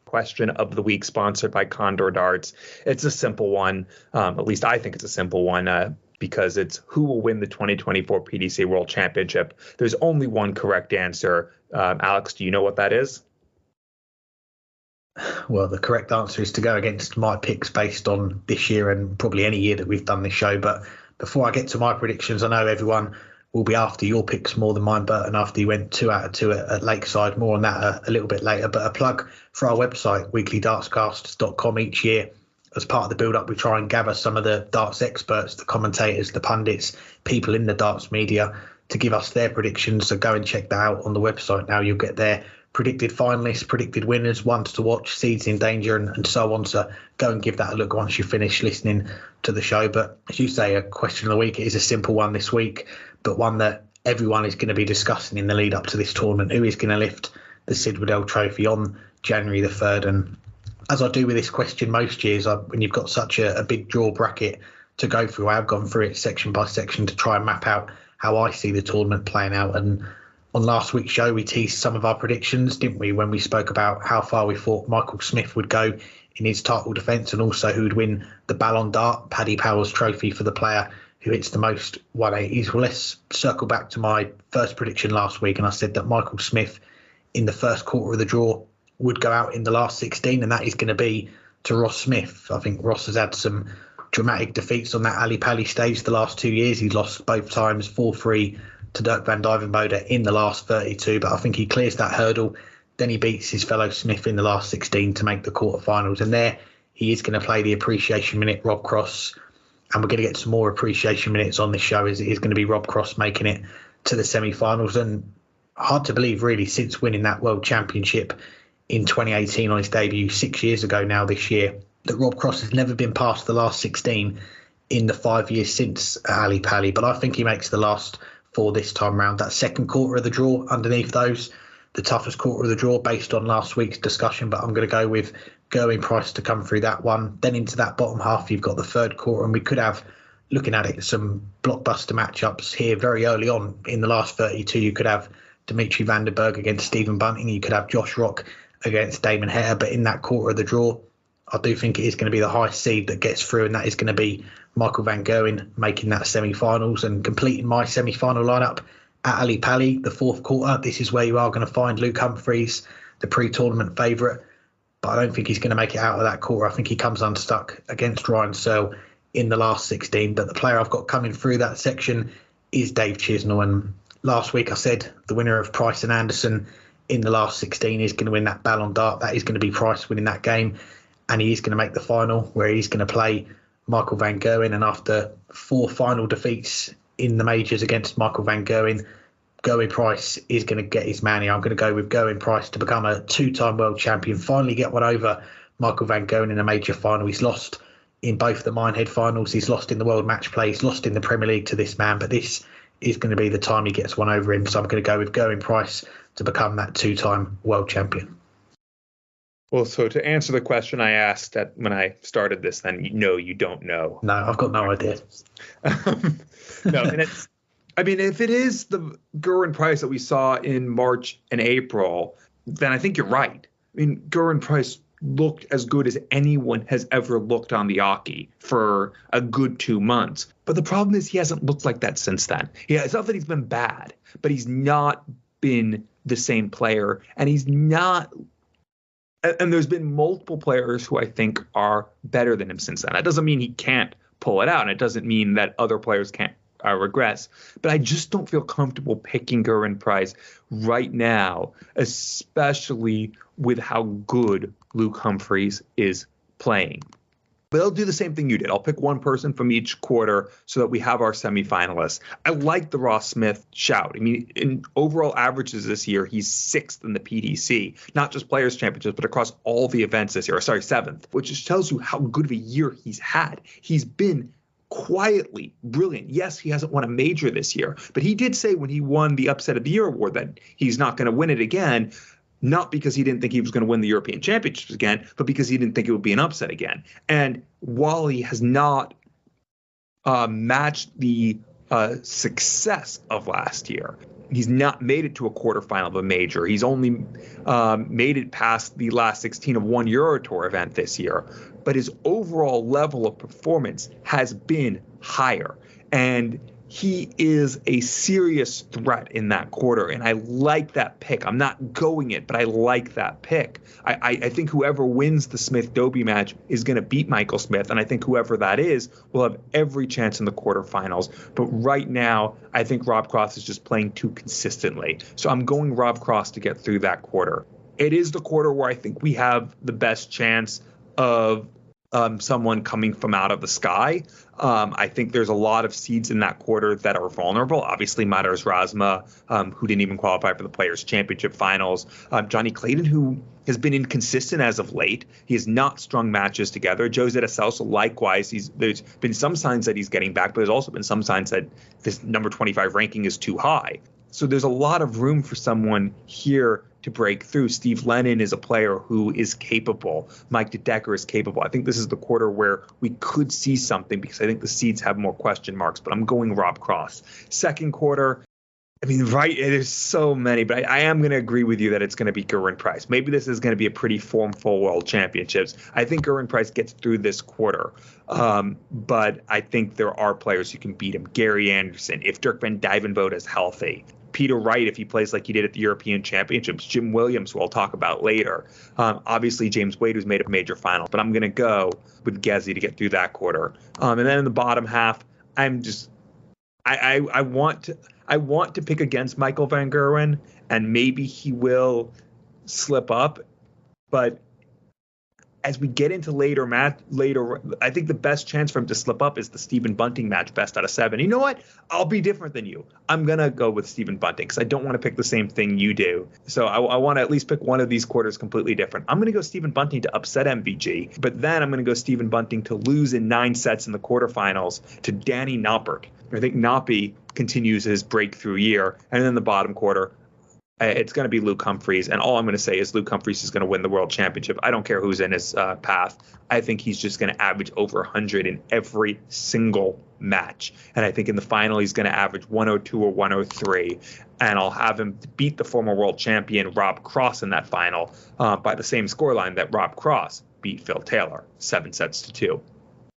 question of the week, sponsored by Condor Darts. It's a simple one. At least I think it's a simple one. Because it's who will win the 2024 PDC World Championship. There's only one correct answer. Alex, do you know what that is? Well, the correct answer is to go against my picks based on this year and probably any year that we've done this show. But before I get to my predictions, I know everyone will be after your picks more than mine, Burton, after you went 2 out of 2 at Lakeside. More on that a little bit later. But a plug for our website, weeklydartscasts.com. Each year, as part of the build-up, we try and gather some of the darts experts, the commentators, the pundits, people in the darts media to give us their predictions. So go and check that out on the website now. You'll get their predicted finalists, predicted winners, ones to watch, seeds in danger, and so on. So go and give that a look once you finish listening to the show. But as you say, a question of the week, it is a simple one this week, but one that everyone is going to be discussing in the lead up to this tournament. Who is going to lift the Sid Waddell Trophy on January the 3rd? And as I do with this question most years, when you've got such a big draw bracket to go through, I have gone through it section by section to try and map out how I see the tournament playing out. And on last week's show, we teased some of our predictions, didn't we, when we spoke about how far we thought Michael Smith would go in his title defence and also who would win the Ballon d'Or, Paddy Power's trophy for the player who hits the most 180s. Well, let's circle back to my first prediction last week, and I said that Michael Smith in the first quarter of the draw would go out in the last 16, and that is going to be to Ross Smith. I think Ross has had some dramatic defeats on that Ali Pali stage the last 2 years. He's lost both times 4-3 to Dirk van Duijvenbode in the last 32, but I think he clears that hurdle. Then he beats his fellow Smith in the last 16 to make the quarterfinals, and there he is going to play the appreciation minute, Rob Cross, and we're going to get some more appreciation minutes on this show, as it is going to be Rob Cross making it to the semi-finals. And hard to believe, really, since winning that World Championship in 2018 on his debut 6 years ago now this year, that Rob Cross has never been past the last 16 in the 5 years since Ali Pali. But I think he makes the last 4 this time round. That second quarter of the draw, underneath those, the toughest quarter of the draw based on last week's discussion. But I'm going to go with Gerwyn Price to come through that one. Then into that bottom half, you've got the third quarter, and we could have, looking at it, some blockbuster matchups here very early on in the last 32. You could have Dimitri van der Berg against Stephen Bunting. You could have Josh Rock against Damon Hare. But in that quarter of the draw, I do think it is going to be the highest seed that gets through, and that is going to be Michael van Gerwen making that semi-finals and completing my semi-final lineup at Ali Pali, the fourth quarter. This is where you are going to find Luke Humphries, the pre-tournament favourite, but I don't think he's going to make it out of that quarter. I think he comes unstuck against Ryan Searle in the last 16. But the player I've got coming through that section is Dave Chisnell. And last week I said the winner of Price and Anderson in the last 16 is going to win that Ballon d'Or. That is going to be Price winning that game, and he is going to make the final, where he's going to play Michael van Gerwen. And after 4 final defeats in the majors against Michael van Gerwen, Gerwyn Price is going to get his man here. I'm going to go with Gerwyn Price to become a 2-time world champion, finally get one over Michael van Gerwen in a major final. He's lost in both the Minehead finals, he's lost in the World Match Play, he's lost in the Premier League to this man, but this is going to be the time he gets one over him. So I'm going to go with Gerwyn Price to become that 2-time world champion. Well, so to answer the question I asked when I started this, then you don't know. No, I've got no idea. No, and if it is the Gerwyn Price that we saw in March and April, then I think you're right. I mean, Gerwyn Price looked as good as anyone has ever looked on the Aki for a good 2 months. But the problem is he hasn't looked like that since then. Yeah, it's not that he's been bad, but he's not been the same player, and he's not. And there's been multiple players who I think are better than him since then. That doesn't mean he can't pull it out, and it doesn't mean that other players can't regress. But I just don't feel comfortable picking Gerwyn Price right now, especially with how good Luke Humphries is playing. But I'll do the same thing you did. I'll pick one person from each quarter so that we have our semifinalists. I like the Ross Smith shout. I mean, in overall averages this year, he's 6th in the PDC, not just Players' Championships, but across all the events this year. 7th, which just tells you how good of a year he's had. He's been quietly brilliant. Yes, he hasn't won a major this year, but he did say when he won the Upset of the Year award that he's not going to win it again. Not because he didn't think he was going to win the European Championships again, but because he didn't think it would be an upset again. And while he has not matched the success of last year, He's not made it to a quarterfinal of a major. He's only made it past the last 16 of one Euro Tour event this year. But his overall level of performance has been higher. And he is a serious threat in that quarter. And I like that pick. I'm not going it, but I like that pick. I think whoever wins the Smith-Dobie match is going to beat Michael Smith. And I think whoever that is will have every chance in the quarterfinals. But right now, I think Rob Cross is just playing too consistently. So I'm going Rob Cross to get through that quarter. It is the quarter where I think we have the best chance of someone coming from out of the sky. I think there's a lot of seeds in that quarter that are vulnerable. Obviously, Madars Razma, who didn't even qualify for the Players' Championship finals. Johnny Clayton, who has been inconsistent as of late. He has not strung matches together. Jose de Celso, likewise. There's been some signs that he's getting back, but there's also been some signs that this number 25 ranking is too high. So there's a lot of room for someone here to break through. Steve Lennon is a player who is capable. Mike DeDecker is capable. I think this is the quarter where we could see something because I think the seeds have more question marks, but I'm going Rob Cross. Second quarter, I mean, right, there's so many, but I am going to agree with you that it's going to be Gerwyn Price. Maybe this is going to be a pretty formful World Championships. I think Gerwyn Price gets through this quarter, but I think there are players who can beat him. Gary Anderson, if Dirk van Dijvenbode is healthy. Peter Wright, if he plays like he did at the European Championships. Jim Williams, who I'll talk about later. Obviously, James Wade, who's made a major final. But I'm going to go with Gezi to get through that quarter. And then in the bottom half, I want to pick against Michael van Gerwen, and maybe he will slip up. But as we get into later, I think the best chance for him to slip up is the Stephen Bunting match, best out of 7. You know what? I'll be different than you. I'm going to go with Stephen Bunting because I don't want to pick the same thing you do. So I want to at least pick one of these quarters completely different. I'm going to go Stephen Bunting to upset MVG, but then I'm going to go Stephen Bunting to lose in 9 sets in the quarterfinals to Danny Noppert. I think Noppy continues his breakthrough year. And then the bottom quarter, it's going to be Luke Humphries, and all I'm going to say is Luke Humphries is going to win the World Championship. I don't care who's in his path. I think he's just going to average over 100 in every single match. And I think in the final, he's going to average 102 or 103. And I'll have him beat the former world champion Rob Cross in that final by the same scoreline that Rob Cross beat Phil Taylor, 7 sets to 2.